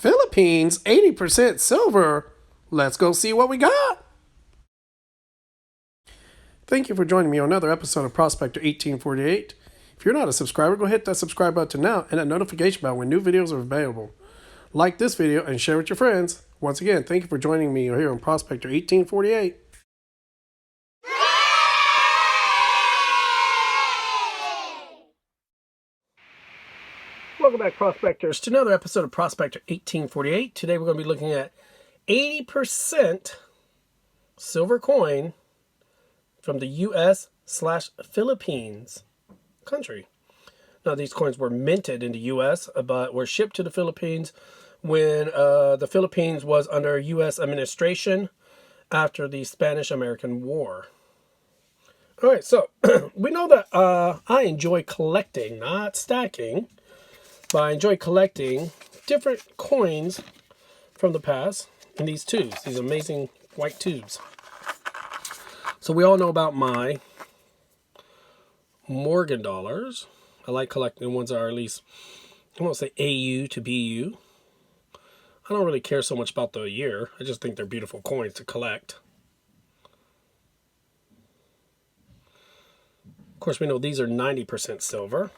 Philippines, 80% silver. Let's go see what we got. Thank you for joining me on another episode of Prospector 1848. If you're not a subscriber, go hit that subscribe button now and that notification bell when new videos are available. Like this video and share with your friends. Once again, thank you for joining me here on Prospector 1848. Welcome back, Prospectors, to another episode of Prospector 1848. Today we're going to be looking at 80% silver coin from the U.S./Philippines country. Now, these coins were minted in the U.S., but were shipped to the Philippines when the Philippines was under U.S. administration after the Spanish-American War. All right, so we know that I enjoy collecting, not stacking, but I enjoy collecting different coins from the past in these tubes, these amazing white tubes. So we all know about my Morgan dollars. I like collecting ones that are at least, I won't say AU to BU. I don't really care so much about the year. I just think they're beautiful coins to collect. Of course, we know these are 90% silver.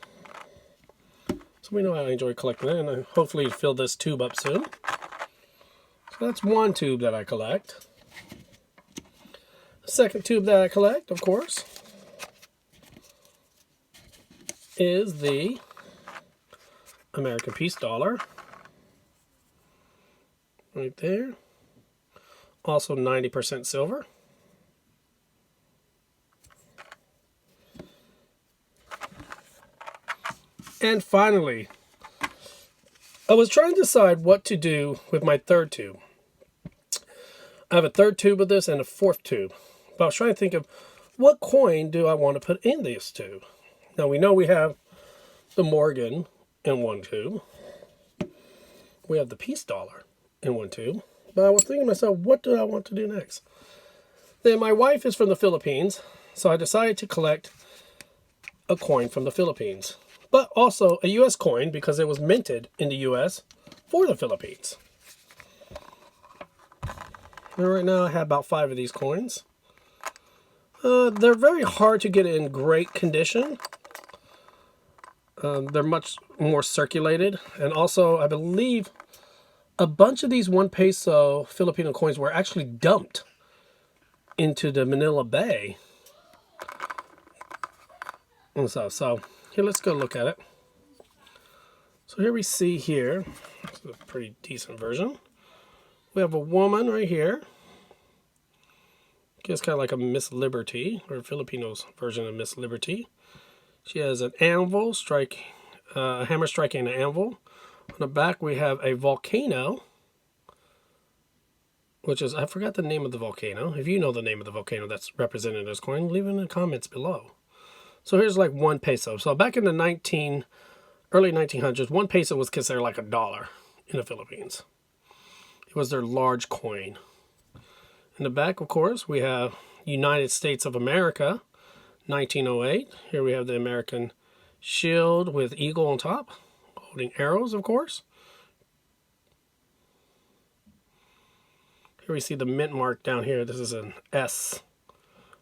So we know I enjoy collecting it, and I hopefully fill this tube up soon. So that's one tube that I collect. The second tube that I collect, of course, is the American Peace dollar. Right there. Also 90% silver. And finally, I was trying to decide what to do with my third tube. I have a third tube of this and a fourth tube. But I was trying to think of what coin do I want to put in this tube. Now we know we have the Morgan in one tube. We have the Peace dollar in one tube. But I was thinking to myself, what do I want to do next? Then my wife is from the Philippines, so I decided to collect a coin from the Philippines. But also a U.S. coin because it was minted in the U.S. for the Philippines. And right now I have about 5 of these coins. They're very hard to get in great condition. They're much more circulated. And also, I believe a bunch of these 1 peso Filipino coins were actually dumped into the Manila Bay. And so here, let's go look at it. So here we see here, this is a pretty decent version. We have a woman right here. It's kind of like a Miss Liberty, or Filipinos version of Miss Liberty. She has an anvil, a hammer striking an anvil. On the back we have a volcano, which is, I forgot the name of the volcano. If you know the name of the volcano that's represented in this coin, leave it in the comments below. So here's like 1 peso. So back in the early 1900s, 1 peso was considered like $1 in the Philippines. It was their large coin. In the back, of course, we have United States of America, 1908. Here we have the American shield with eagle on top, holding arrows, of course. Here we see the mint mark down here. This is an S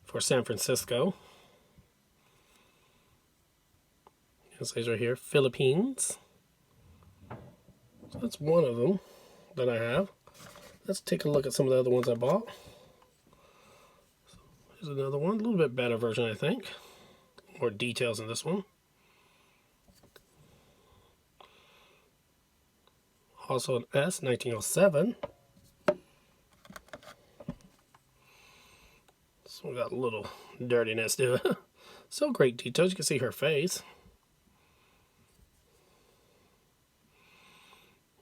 for San Francisco. It says right here, Philippines. So that's one of them that I have. Let's take a look at some of the other ones I bought. Here's another one, a little bit better version, I think. More details in this one. Also an S, 1907. So we got a little dirtiness to it. So great details, you can see her face.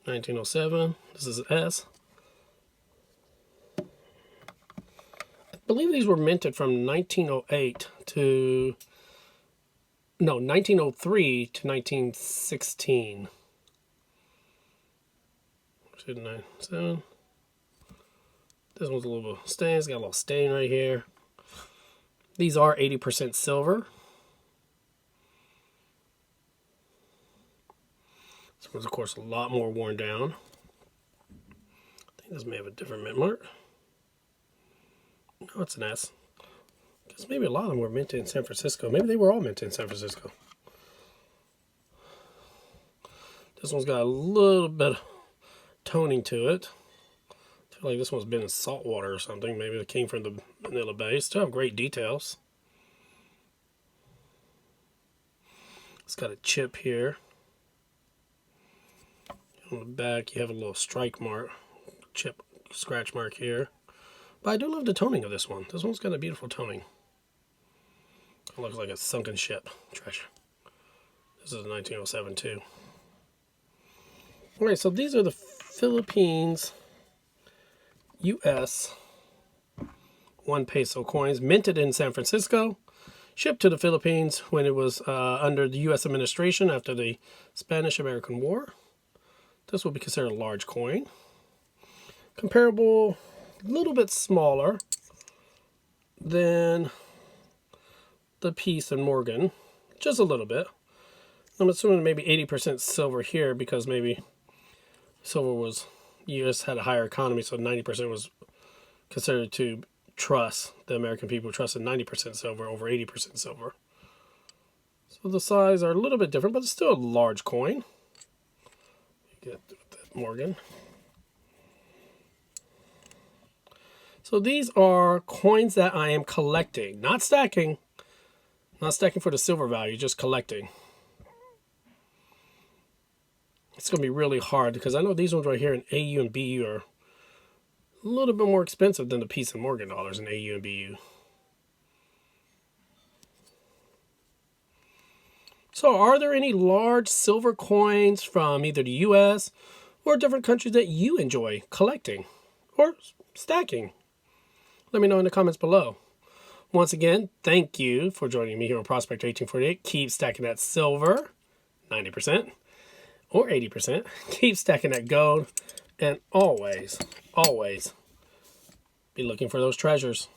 1907, this is an S. I believe these were minted from 1908 to, no, 1903 to 1916. 297. This one's a little stain, it's got a little stain right here. These are 80% silver. This one's, of course, a lot more worn down. This may have a different mint mark. No, it's an S. Because maybe a lot of them were minted in San Francisco. Maybe they were all minted in San Francisco. This one's got a little bit of toning to it. I feel like this one's been in salt water or something. Maybe it came from the Manila Bay. Still have great details. It's got a chip here. On the back, you have a little strike mark, chip scratch mark here. But I do love the toning of this one. This one's got a beautiful toning. It looks like a sunken ship treasure. This is a 1907 too. Alright, so these are the Philippines US 1 peso coins, minted in San Francisco, shipped to the Philippines when it was under the US administration after the Spanish-American War. This will be considered a large coin. Comparable, a little bit smaller than the piece in Morgan, just a little bit. I'm assuming maybe 80% silver here because maybe silver was, US had a higher economy, so 90% was considered to trust. The American people trusted 90% silver over 80% silver. So the size are a little bit different, but it's still a large coin. Get that Morgan. So these are coins that I am collecting, not stacking. Not stacking for the silver value, just collecting. It's going to be really hard because I know these ones right here in AU and BU are a little bit more expensive than the piece in Morgan dollars in AU and BU. So are there any large silver coins from either the US or different countries that you enjoy collecting or stacking? Let me know in the comments below. Once again, thank you for joining me here on Prospect 1848. Keep stacking that silver, 90%. Or 80%. Keep stacking that gold. And always, always be looking for those treasures.